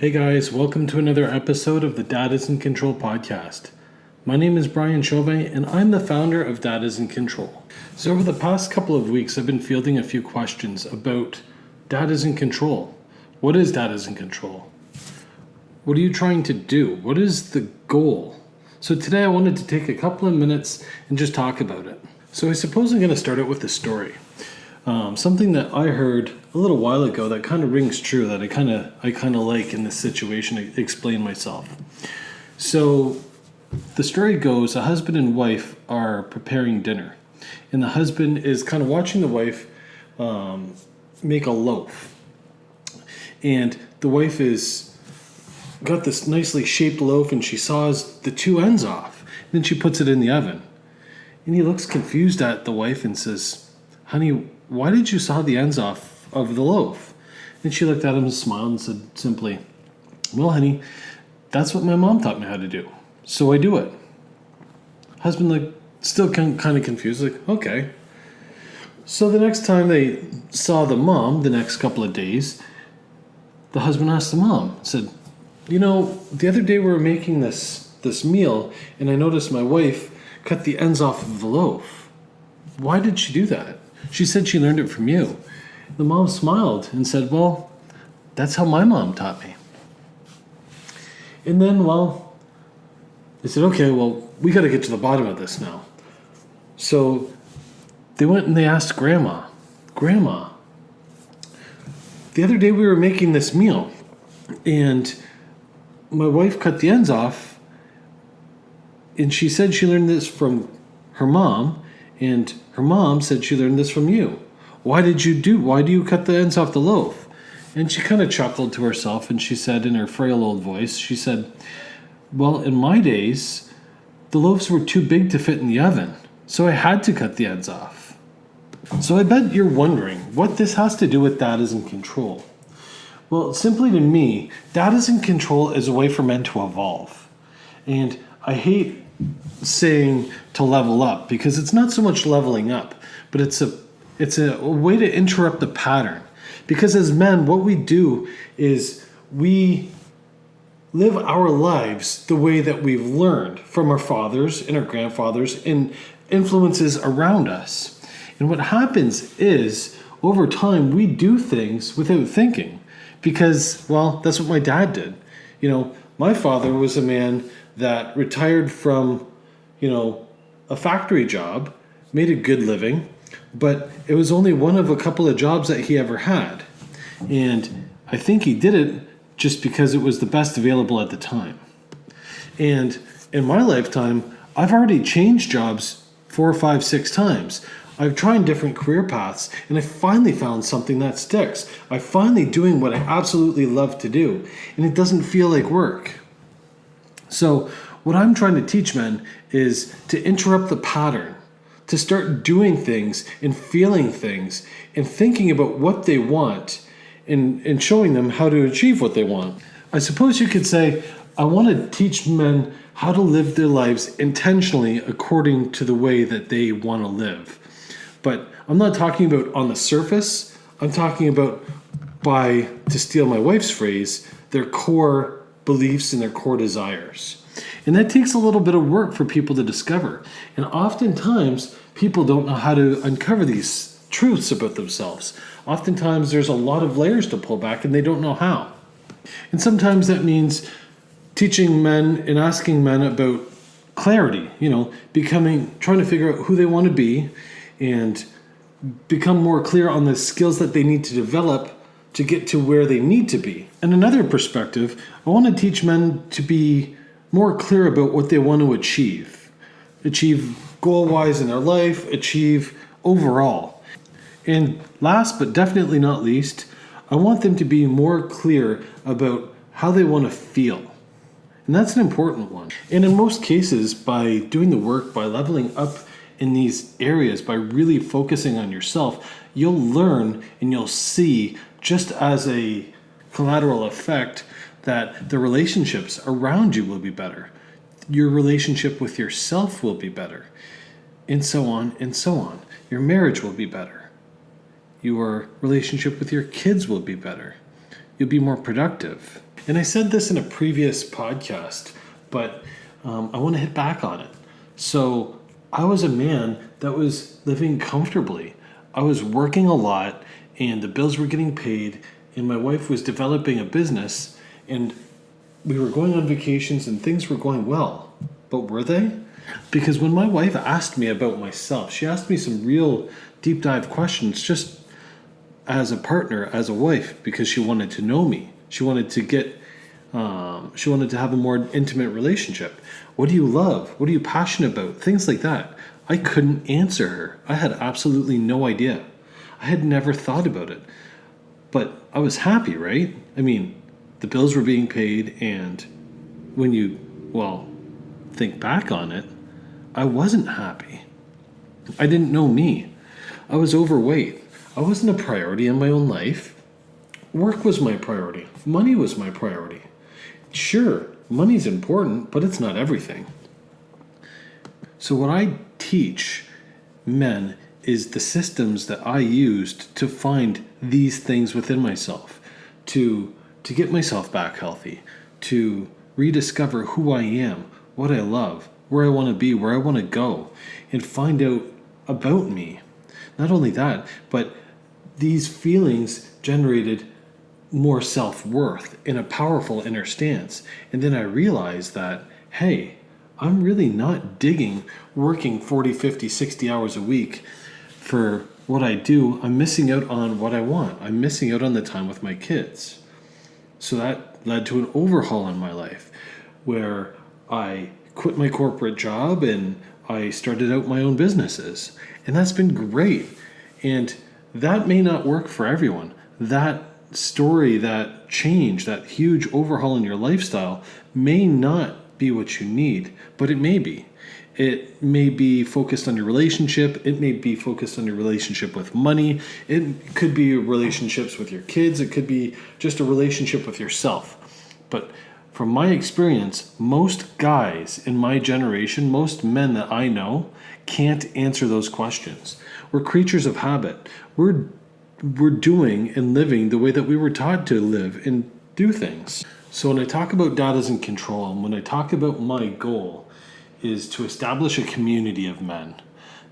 Hey guys, welcome to another episode of the Dad is in Control podcast. My name is Brian Chauvin and I'm the founder of Dad is in Control. So over the past couple of weeks, I've been fielding a few questions about Dad is in Control. What is Dad is in Control? What are you trying to do? What is the goal? So today I wanted to take a couple of minutes and just talk about it. So I suppose I'm going to start out with a story. Something that I heard a little while ago that kind of rings true, that I kind of like in this situation to explain myself. So the story goes, a husband and wife are preparing dinner, and the husband is kind of watching the wife make a loaf, and the wife is got this nicely shaped loaf, and she saws the two ends off. Then she puts it in the oven, and he looks confused at the wife and says, "Honey, why did you saw the ends off of the loaf?" And she looked at him and smiled and said simply, "Well, honey, that's what my mom taught me how to do, so I do it." Husband still kind of confused, okay. So the next time they saw the mom, the next couple of days, the husband asked the mom, said, the other day we were making this meal, and I noticed my wife cut the ends off of the loaf. Why did she do that? She said she learned it from you. The mom smiled and said, "Well, that's how my mom taught me." And then, they said, "Okay, we got to get to the bottom of this now." So they went and they asked Grandma, "The other day we were making this meal, and my wife cut the ends off, and she said she learned this from her mom, and her mom said she learned this from you. Why do you cut the ends off the loaf?" And she kind of chuckled to herself, and she said in her frail old voice, she said, "Well, in my days, the loaves were too big to fit in the oven, so I had to cut the ends off." So I bet you're wondering what this has to do with Dad is in Control. Well, simply to me, Dad is in Control is a way for men to evolve. And I hate saying to level up, because it's not so much leveling up, but it's a way to interrupt the pattern. Because as men, what we do is we live our lives the way that we've learned from our fathers and our grandfathers and influences around us. And what happens is, over time, we do things without thinking. Because, that's what my dad did. My father was a man that retired from, a factory job, made a good living, but it was only one of a couple of jobs that he ever had. And I think he did it just because it was the best available at the time. And in my lifetime, I've already changed jobs 4, 5, 6 times. I've tried different career paths, and I finally found something that sticks. I'm finally doing what I absolutely love to do, and it doesn't feel like work. So what I'm trying to teach men is to interrupt the pattern, to start doing things and feeling things and thinking about what they want and showing them how to achieve what they want. I suppose you could say, I want to teach men how to live their lives intentionally according to the way that they want to live. But I'm not talking about on the surface. I'm talking about, to steal my wife's phrase, their core beliefs and their core desires. And that takes a little bit of work for people to discover. And oftentimes, people don't know how to uncover these truths about themselves. Oftentimes, there's a lot of layers to pull back, and they don't know how. And sometimes that means teaching men and asking men about clarity, trying to figure out who they want to be and become more clear on the skills that they need to develop to get to where they need to be. And another perspective, I want to teach men to be more clear about what they want to achieve goal-wise in their life, achieve overall. And last but definitely not least, I want them to be more clear about how they want to feel. And that's an important one. And in most cases, by doing the work, by leveling up in these areas, by really focusing on yourself, you'll learn and you'll see, just as a collateral effect, that the relationships around you will be better. Your relationship with yourself will be better. And so on and so on. Your marriage will be better. Your relationship with your kids will be better. you'll be more productive. And I said this in a previous podcast, but I want to hit back on it. So I was a man that was living comfortably. I was working a lot and the bills were getting paid, and my wife was developing a business, and we were going on vacations and things were going well. But were they? Because when my wife asked me about myself, she asked me some real deep dive questions just as a partner, as a wife, because she wanted to know me. She wanted to have a more intimate relationship. What do you love? What are you passionate about? Things like that. I couldn't answer her. I had absolutely no idea. I had never thought about it. But I was happy, right? I mean, the bills were being paid, and when you, think back on it, I wasn't happy. I didn't know me. I was overweight. I wasn't a priority in my own life. Work was my priority. Money was my priority. Sure, money's important, but it's not everything. So what I teach men is the systems that I used to find these things within myself, to get myself back healthy, to rediscover who I am, what I love, where I want to be, where I want to go, and find out about me. Not only that, but these feelings generated more self-worth in a powerful inner stance. And then I realized that, hey, I'm really not digging working 40, 50, 60 hours a week for what I do. I'm missing out on what I want. I'm missing out on the time with my kids. So that led to an overhaul in my life where I quit my corporate job and I started out my own businesses. And that's been great. And that may not work for everyone. That story, that change, that huge overhaul in your lifestyle may not be what you need, but it may be. It may be focused on your relationship. It may be focused on your relationship with money. It could be relationships with your kids. It could be just a relationship with yourself. But from my experience, most guys in my generation, most men that I know, can't answer those questions. We're creatures of habit. We're doing and living the way that we were taught to live and do things. So when I talk about dad in control, and when I talk about my goal is to establish a community of men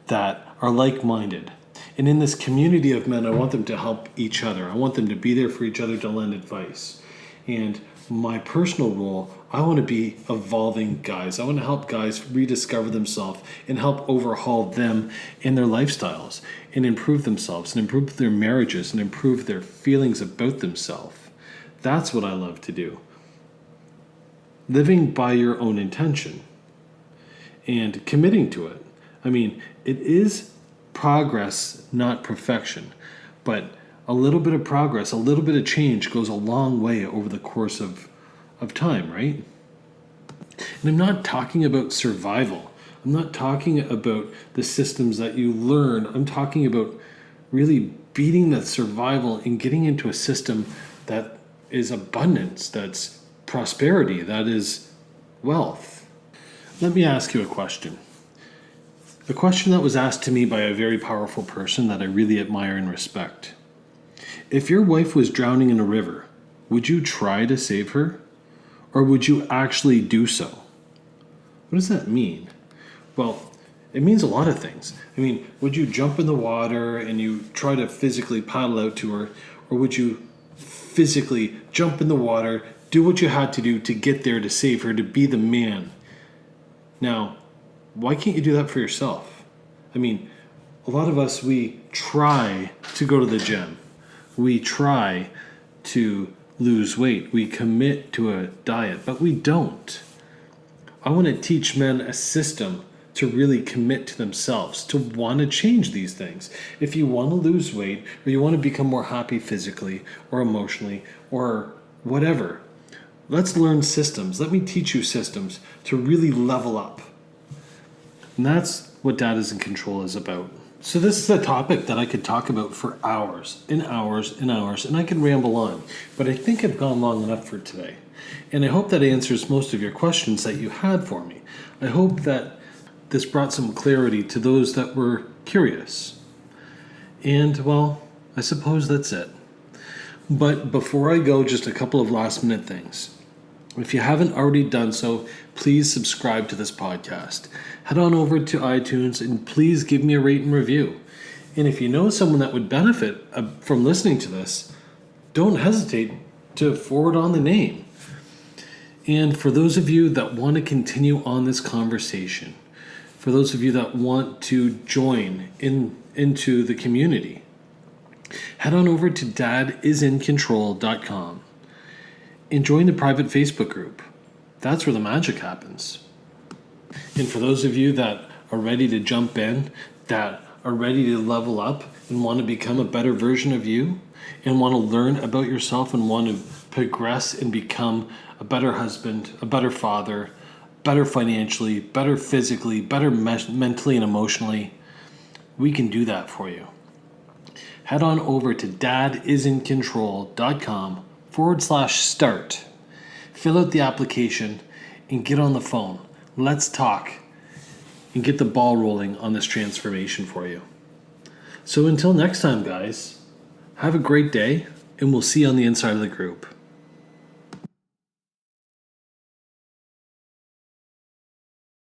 that are like-minded. And in this community of men, I want them to help each other. I want them to be there for each other, to lend advice. And my personal role, I want to be evolving guys. I want to help guys rediscover themselves and help overhaul them in their lifestyles and improve themselves and improve their marriages and improve their feelings about themselves. That's what I love to do. Living by your own intention and committing to it. I mean, it is progress, not perfection, but a little bit of progress, a little bit of change goes a long way over the course of time, right? And I'm not talking about survival. I'm not talking about the systems that you learn. I'm talking about really beating that survival and getting into a system that is abundance, that's prosperity, that is wealth. Let me ask you a question. A question that was asked to me by a very powerful person that I really admire and respect. If your wife was drowning in a river, would you try to save her? Or would you actually do so? What does that mean? Well, it means a lot of things. I mean, would you jump in the water and you try to physically paddle out to her? Or would you physically jump in the water, do what you had to do to get there to save her, to be the man? Now, why can't you do that for yourself? I mean, a lot of us, we try to go to the gym. We try to lose weight. We commit to a diet, but we don't. I want to teach men a system to really commit to themselves, to want to change these things. If you want to lose weight, or you want to become more happy physically or emotionally or whatever, let's learn systems. Let me teach you systems to really level up. And that's what Dad is in Control is about. So this is a topic that I could talk about for hours and hours and hours, and I could ramble on. But I think I've gone long enough for today. And I hope that answers most of your questions that you had for me. I hope that this brought some clarity to those that were curious. And, well, I suppose that's it. But before I go, just a couple of last minute things. If you haven't already done so, please subscribe to this podcast. Head on over to iTunes and please give me a rate and review. And if you know someone that would benefit from listening to this, don't hesitate to forward on the name. And for those of you that want to continue on this conversation, for those of you that want to join into the community, head on over to dadisincontrol.com and join the private Facebook group. That's where the magic happens. And for those of you that are ready to jump in, that are ready to level up and want to become a better version of you and want to learn about yourself and want to progress and become a better husband, a better father, better financially, better physically, better mentally and emotionally, we can do that for you. Head on over to dadisincontrol.com/start. Fill out the application and get on the phone. Let's talk and get the ball rolling on this transformation for you. So until next time, guys, have a great day, and we'll see you on the inside of the group.